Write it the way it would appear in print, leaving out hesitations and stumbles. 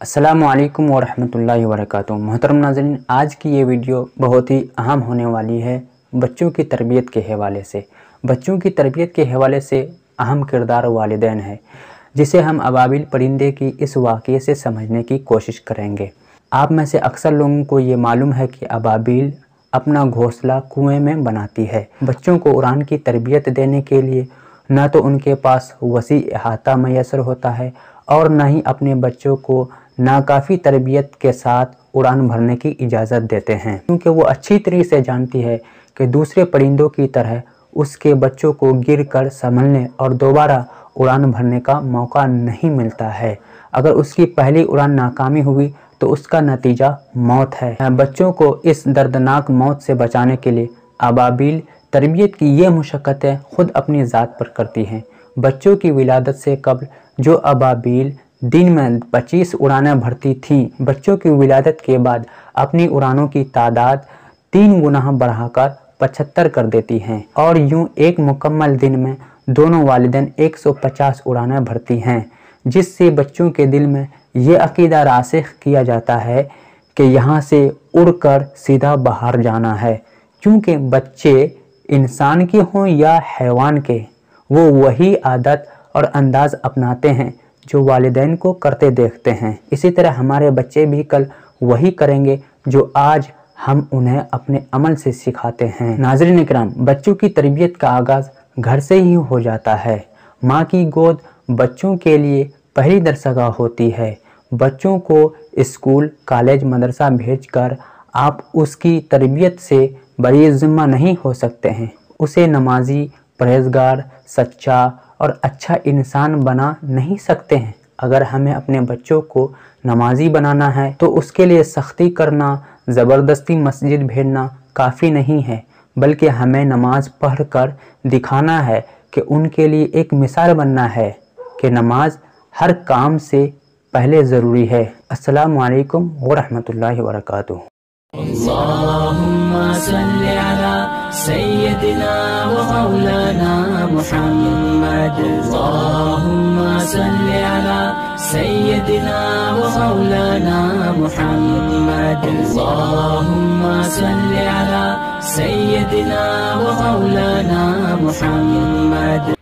अस्सलामु अलैकुम वरहमतुल्लाहि वबरकातुहू। मोहतरम नाज़रीन, आज की ये वीडियो बहुत ही अहम होने वाली है बच्चों की तरबियत के हवाले से। बच्चों की तरबियत के हवाले से अहम किरदार वालिदैन है, जिसे हम अबाबिल परिंदे की इस वाक़ये से समझने की कोशिश करेंगे। आप में से अक्सर लोगों को ये मालूम है कि अबाबिल अपना घोंसला कुएं में बनाती है। बच्चों को उड़ान की तरबियत देने के लिए न तो उनके पास वसी अहाता मैसर होता है और न ही अपने बच्चों को नाकाफ़ी तरबियत के साथ उड़ान भरने की इजाज़त देते हैं, क्योंकि वो अच्छी तरह से जानती है कि दूसरे परिंदों की तरह उसके बच्चों को गिरकर संभलने और दोबारा उड़ान भरने का मौका नहीं मिलता है। अगर उसकी पहली उड़ान नाकामी हुई तो उसका नतीजा मौत है। बच्चों को इस दर्दनाक मौत से बचाने के लिए अबाबिल तरबियत की ये मुशक्क़तें खुद अपनी ज़ात पर करती हैं। बच्चों की विलादत से कबल जो अबाबिल दिन में 25 उड़ानें भरती थीं, बच्चों की विलादत के बाद अपनी उड़ानों की तादाद 3 गुना बढ़ाकर 75 कर देती हैं और यूं एक मुकम्मल दिन में दोनों वालिदैन 150 उड़ानें भरती हैं, जिससे बच्चों के दिल में ये अकीदा रासिख किया जाता है कि यहाँ से उड़कर सीधा बाहर जाना है। क्योंकि बच्चे इंसान के हों या हैवान के, वो वही आदत और अंदाज़ अपनाते हैं जो वालिदैन को करते देखते हैं। इसी तरह हमारे बच्चे भी कल वही करेंगे जो आज हम उन्हें अपने अमल से सिखाते हैं। नाज़रीन इकराम, बच्चों की तरबियत का आगाज़ घर से ही हो जाता है। माँ की गोद बच्चों के लिए पहली दरसगाह होती है। बच्चों को स्कूल, कॉलेज, मदरसा भेजकर आप उसकी तरबियत से बड़ी ज़िम्मा नहीं हो सकते हैं। उसे नमाजी, परहेज़गार, सच्चा और अच्छा इंसान बना नहीं सकते हैं। अगर हमें अपने बच्चों को नमाजी बनाना है तो उसके लिए सख्ती करना, ज़बरदस्ती मस्जिद भेजना काफ़ी नहीं है, बल्कि हमें नमाज पढ़कर दिखाना है कि उनके लिए एक मिसाल बनना है कि नमाज हर काम से पहले ज़रूरी है। अस्सलामु अलैकुम वरहमतुल्लाहि वबरकातुहू। अल्लाहुम्मा सल्लि अला सय्यदिना व मौलाना मुहम्मद। अल्लाहुम्मा सल्लि अला सय्यदिना व मौलाना मुहम्मद। अल्लाहुम्मा सल्लि अला सय्यदिना व मौलाना मुहम्मद।